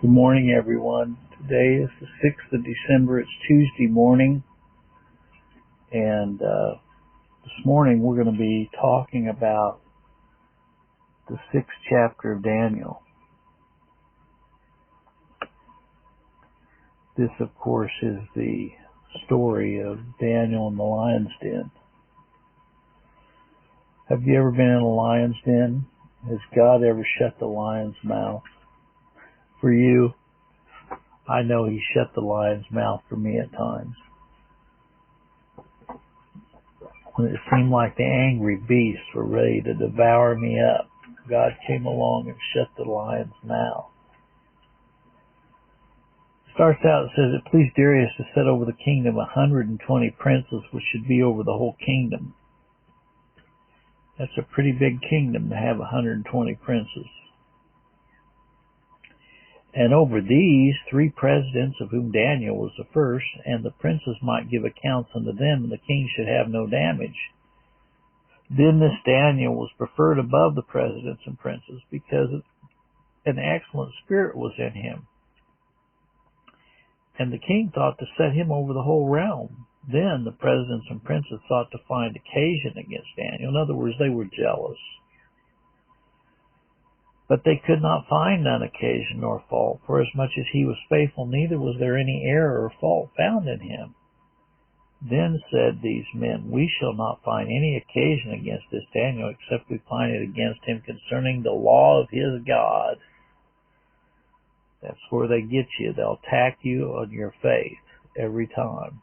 Good morning, everyone. Today is the 6th of December. It's Tuesday morning. And this morning we're going to be talking about the 6th chapter of Daniel. This, of course, is the story of Daniel in the lion's den. Have you ever been in a lion's den? Has God ever shut the lion's mouth? For you, I know he shut the lion's mouth for me at times. When it seemed like the angry beasts were ready to devour me up, God came along and shut the lion's mouth. It starts out, it says, "It pleased Darius to set over the kingdom 120 princes, which should be over the whole kingdom." That's a pretty big kingdom to have 120 princes. "And over these 3 presidents, of whom Daniel was the first, and the princes might give accounts unto them, and the king should have no damage. Then this Daniel was preferred above the presidents and princes, because an excellent spirit was in him. And the king thought to set him over the whole realm. Then the presidents and princes thought to find occasion against Daniel." In other words, they were jealous. "But they could not find none occasion nor fault, for as much as he was faithful, neither was there any error or fault found in him. Then said these men, We shall not find any occasion against this Daniel, except we find it against him concerning the law of his God." That's where they get you. They'll attack you on your faith every time.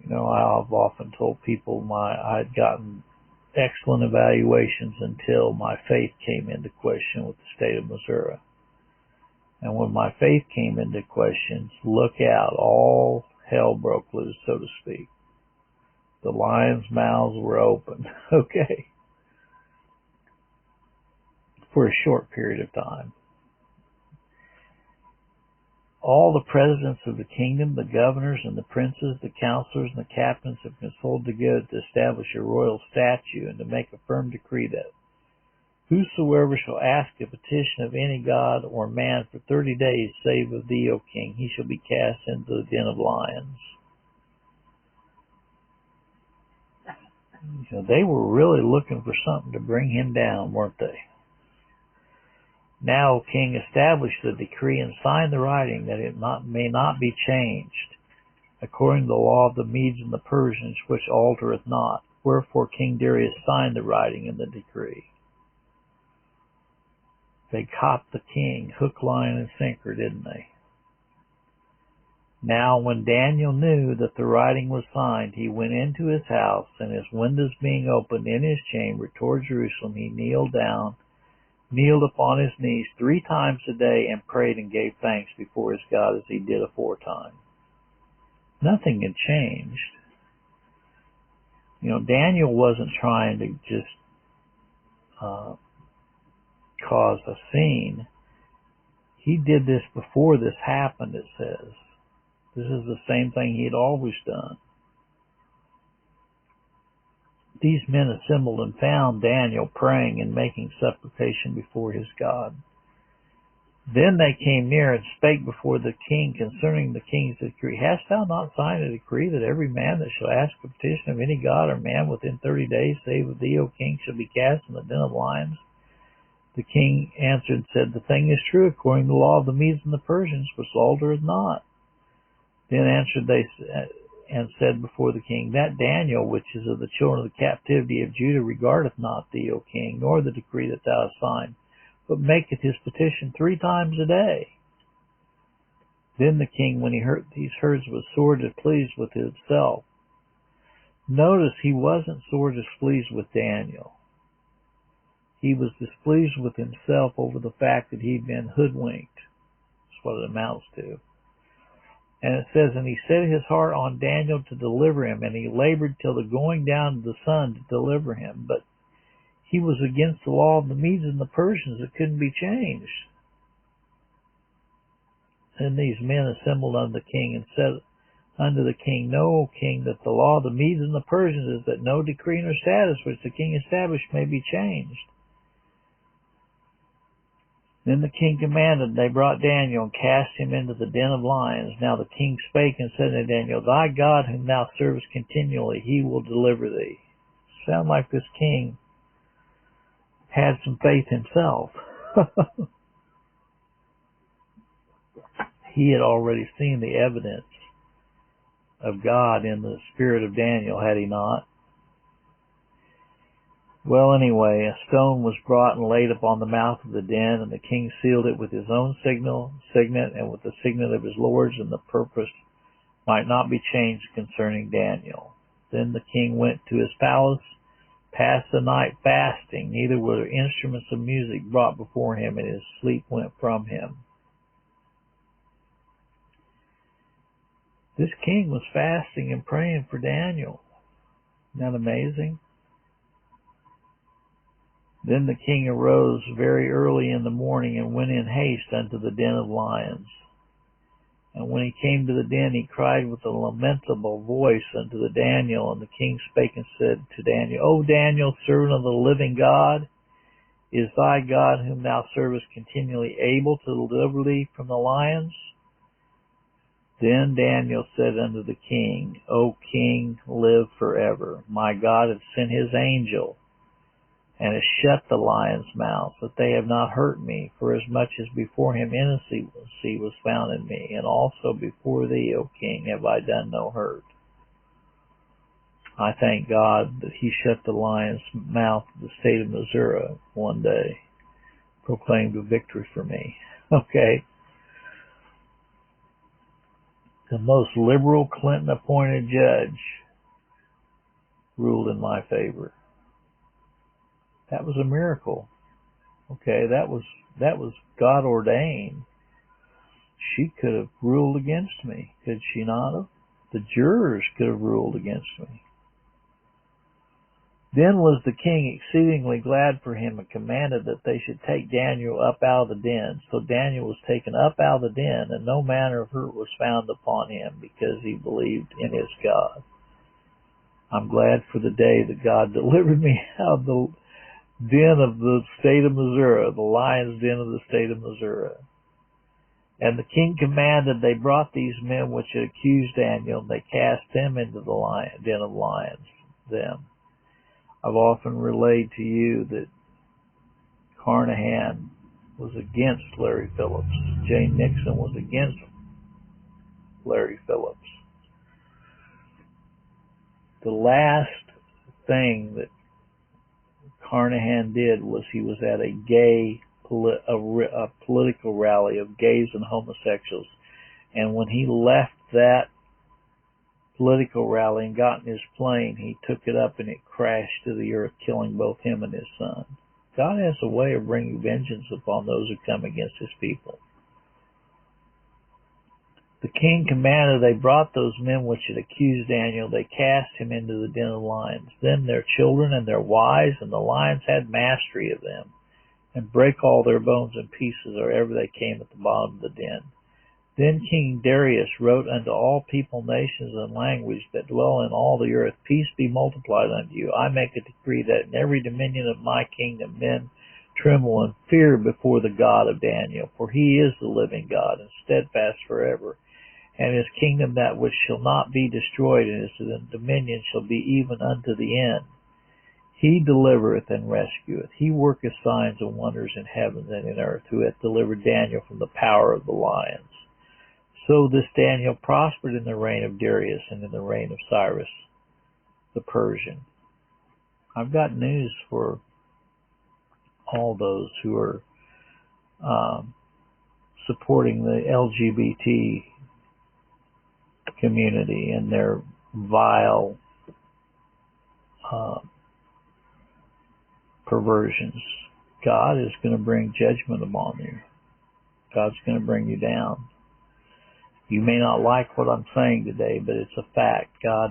You know, I've often told people I'd gotten excellent evaluations until my faith came into question with the state of Missouri. And when my faith came into question, look out, all hell broke loose, so to speak. The lions' mouths were open, okay, for a short period of time. "All the presidents of the kingdom, the governors and the princes, the counselors and the captains have consulted together to establish a royal statute and to make a firm decree that whosoever shall ask a petition of any god or man for 30 days, save of thee, O king, he shall be cast into the den of lions." You know, they were really looking for something to bring him down, weren't they? "Now, O king, establish the decree and sign the writing, that it may not be changed, according to the law of the Medes and the Persians, which altereth not. Wherefore King Darius signed the writing and the decree." They caught the king hook, line, and sinker, didn't they? "Now when Daniel knew that the writing was signed, he went into his house, and his windows being opened in his chamber toward Jerusalem, he kneeled upon his knees 3 times a day, and prayed and gave thanks before his God as he did aforetime." Nothing had changed. You know, Daniel wasn't trying to just cause a scene. He did this before this happened, it says. This is the same thing he had always done. "These men assembled and found Daniel praying and making supplication before his God. Then they came near and spake before the king concerning the king's decree. Hast thou not signed a decree that every man that shall ask a petition of any god or man within 30 days, save of thee, O king, shall be cast in the den of lions?" The king answered and said, "The thing is true, according to the law of the Medes and the Persians, which altereth not." Then answered they and said before the king, "That Daniel, which is of the children of the captivity of Judah, regardeth not thee, O king, nor the decree that thou hast signed, but maketh his petition 3 times a day." Then the king, when he heard these words, was sore displeased with himself. Notice he wasn't sore displeased with Daniel. He was displeased with himself over the fact that he'd been hoodwinked. That's what it amounts to. And it says, "And he set his heart on Daniel to deliver him, and he labored till the going down of the sun to deliver him. But he was against the law of the Medes and the Persians that couldn't be changed." And these men assembled unto the king and said unto the king, "Know, O king, that the law of the Medes and the Persians is that no decree nor status which the king established may be changed." Then the king commanded, and they brought Daniel and cast him into the den of lions. Now the king spake and said to Daniel, Thy God whom thou servest continually, he will deliver thee. Sound like this king had some faith himself. He had already seen the evidence of God in the spirit of Daniel, had he not? Well, anyway, a stone was brought and laid upon the mouth of the den, and the king sealed it with his own signet, and with the signet of his lords, and the purpose might not be changed concerning Daniel. Then the king went to his palace, passed the night fasting, neither were there instruments of music brought before him, and his sleep went from him. This king was fasting and praying for Daniel. Isn't that amazing? Then the king arose very early in the morning and went in haste unto the den of lions. And when he came to the den, he cried with a lamentable voice unto the Daniel. And the king spake and said to Daniel, O Daniel, servant of the living God, is thy God whom thou servest continually able to deliver thee from the lions? Then Daniel said unto the king, O king, live forever. My God hath sent his angel, and has shut the lions' mouths, that they have not hurt me, for as much as before him innocency was found in me, and also before thee, O king, have I done no hurt. I thank God that he shut the lion's mouth of the state of Missouri one day, proclaimed a victory for me. Okay. The most liberal Clinton-appointed judge ruled in my favor. That was a miracle. Okay, that was God ordained. She could have ruled against me, could she not have? The jurors could have ruled against me. Then was the king exceedingly glad for him, and commanded that they should take Daniel up out of the den. So Daniel was taken up out of the den, and no manner of hurt was found upon him, because he believed in his God. I'm glad for the day that God delivered me out of the den of the state of Missouri, the lion's den of the state of Missouri. And the king commanded, they brought these men which had accused Daniel, and they cast them into the den of lions, them. I've often relayed to you that Carnahan was against Larry Phillips. Jane Nixon was against Larry Phillips. The last thing that Carnahan did was he was at a gay a political rally of gays and homosexuals, and when he left that political rally and got in his plane, he took it up and it crashed to the earth, killing both him and his son. God has a way of bringing vengeance upon those who come against his people. The king commanded, they brought those men which had accused Daniel, they cast him into the den of lions. Then their children and their wives and the lions had mastery of them, and brake all their bones in pieces, or ever they came at the bottom of the den. Then King Darius wrote unto all people, nations, and language that dwell in all the earth, Peace be multiplied unto you. I make a decree that in every dominion of my kingdom men tremble and fear before the God of Daniel, for he is the living God, and steadfast forever. And his kingdom that which shall not be destroyed, and his dominion shall be even unto the end. He delivereth and rescueth. He worketh signs and wonders in heaven and in earth, who hath delivered Daniel from the power of the lions. So this Daniel prospered in the reign of Darius and in the reign of Cyrus the Persian. I've got news for all those who are supporting the LGBT community and their vile perversions. God is going to bring judgment upon you. God's going to bring you down. You may not like what I'm saying today, but it's a fact. God,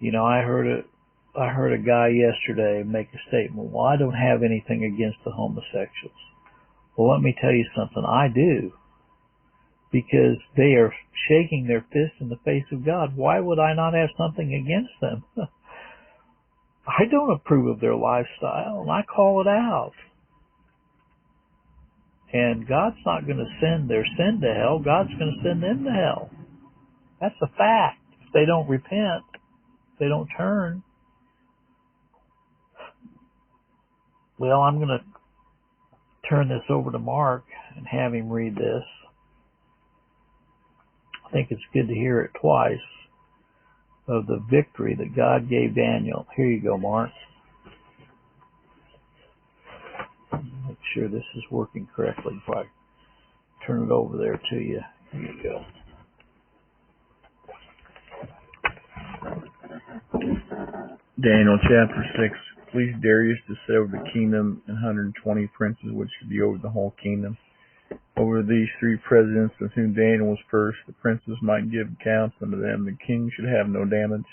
I heard a guy yesterday make a statement, well, I don't have anything against the homosexuals. Well, let me tell you something. I do. Because they are shaking their fist in the face of God. Why would I not have something against them? I don't approve of their lifestyle, and I call it out. And God's not going to send their sin to hell. God's going to send them to hell. That's a fact. If they don't repent, if they don't turn. Well, I'm going to turn this over to Mark and have him read this. I think it's good to hear it twice of the victory that God gave Daniel. Here you go, Mark. Make sure this is working correctly before I turn it over there to you. Here you go. Daniel chapter 6. Pleased Darius to set over the kingdom and 120 princes which should be over the whole kingdom. Over these 3 presidents, of whom Daniel was first, the princes might give accounts unto them. The king should have no damage.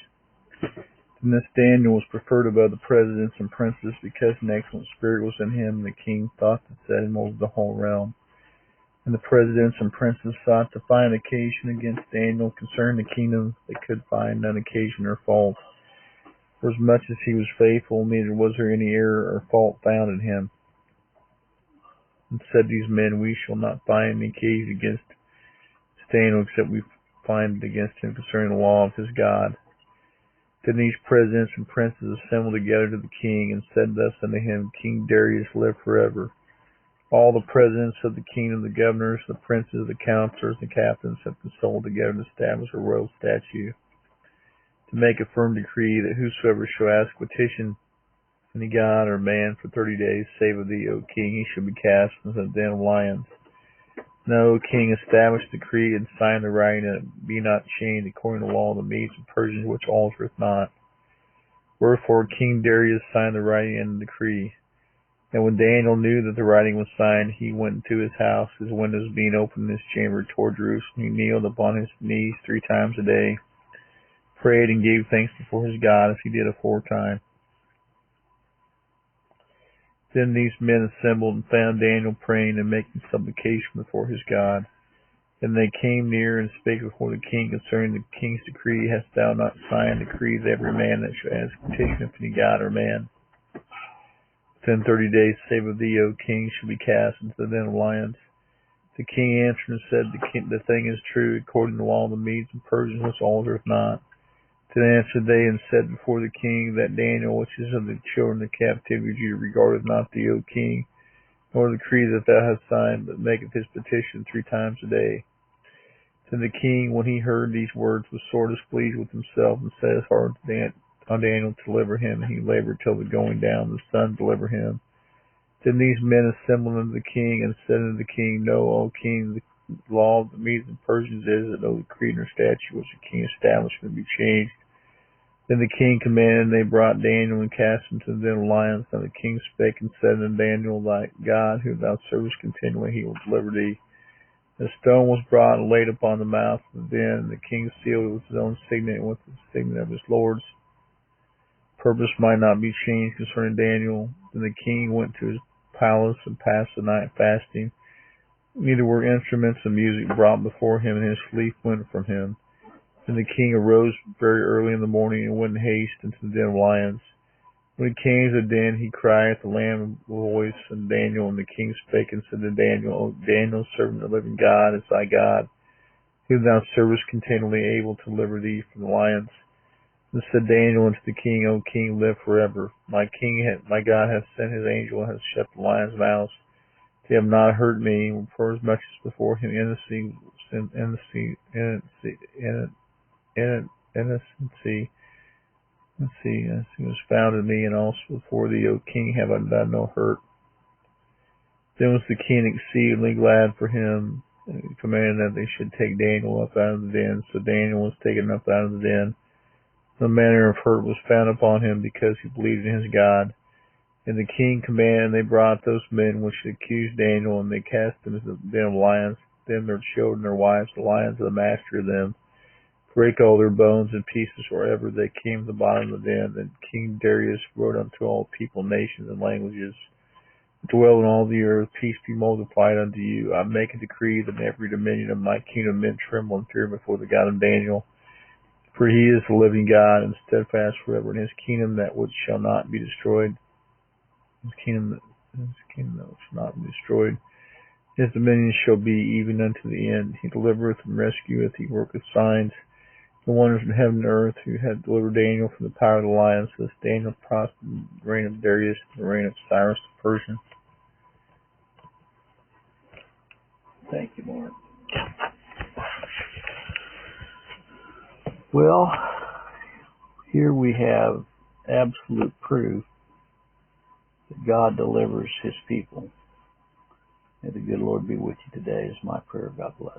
And this Daniel was preferred above the presidents and princes, because an excellent spirit was in him, and the king thought to set him over the whole realm. And the presidents and princes sought to find occasion against Daniel concerning the kingdom. They could find none occasion or fault. For as much as he was faithful, neither was there any error or fault found in him. And said these men, we shall not find any occasion against Daniel, except we find it against him concerning the law of his God. Then these presidents and princes assembled together to the king, and said thus unto him, King Darius, live forever. All the presidents of the kingdom, the governors, the princes, the counselors, the captains have consulted together to establish a royal statute, to make a firm decree that whosoever shall ask petition any god or man for 30 days, save of thee, O king, he shall be cast into the den of lions. Now, O king, establish the decree and sign the writing, and it be not changed according to the law of the Medes and Persians, which altereth not. Wherefore King Darius signed the writing and the decree. And when Daniel knew that the writing was signed, he went into his house, his windows being open in his chamber toward Jerusalem. He kneeled upon his knees 3 times a day, prayed and gave thanks before his God, as he did aforetime. Then these men assembled and found Daniel praying and making supplication before his God. And they came near and spake before the king concerning the king's decree. Hast thou not signed decrees every man that shall ask petition of any god or man? Within 30 days, save of thee, O king, shall be cast into the den of lions. The king answered and said, the thing is true, according to the law of the Medes and Persians, which altereth not. Then answered they and said before the king, that Daniel, which is of the children of captivity of Judah, regardeth not thee, O king, nor the decree that thou hast signed, but maketh his petition 3 times a day. Then the king, when he heard these words, was sore displeased with himself, and set his heart on Daniel to deliver him, and he labored till the going down of the sun to deliver him. Then these men assembled unto the king, and said unto the king, Know, O king, the law of the Medes and Persians is that no decree nor statute which the king established may be changed. Then the king commanded, and they brought Daniel and cast him to the den of lions. And the king spake and said unto Daniel, Thy God, whom thou servest continually, he will deliver thee. A stone was brought and laid upon the mouth of the den, and the king sealed it with his own signet and with the signet of his lord's. Purpose might not be changed concerning Daniel. Then the king went to his palace and passed the night fasting. Neither were instruments of music brought before him, and his sleep went from him. And the king arose very early in the morning and went in haste into the den of lions. When he came to the den, he cried at the lamb voice, and Daniel, and the king spake and said to Daniel, O Daniel, servant of the living God, is thy God, whom thou servest continually, able to deliver thee from the lions. And said Daniel unto the king, O king, live forever. My God hath sent his angel, and hath shut the lions' mouths. They have not hurt me, for as much as before him innocency was found in me, and also before thee, O king, have I done no hurt. Then was the king exceedingly glad for him, and he commanded that they should take Daniel up out of the den. So Daniel was taken up out of the den. No manner of hurt was found upon him, because he believed in his God. And the king commanded, and they brought those men which had accused Daniel, and they cast them into the den of lions, them their children, their wives, the lions of the master of them, break all their bones in pieces wherever they came to the bottom of the den. Then King Darius wrote unto all people, nations, and languages, dwell in all the earth, peace be multiplied unto you. I make a decree that in every dominion of my kingdom men tremble and fear before the God of Daniel. For he is the living God, and steadfast forever, in his kingdom that which shall not be destroyed. His kingdom that shall not be destroyed. His dominion shall be even unto the end. He delivereth and rescueth. He worketh signs and wonders in heaven and earth. Who hath delivered Daniel from the power of the lions. Thus Daniel prospered in the reign of Darius, and the reign of Cyrus the Persian. Thank you, Mark. Well, here we have absolute proof that God delivers his people. May the good Lord be with you today is my prayer. God bless.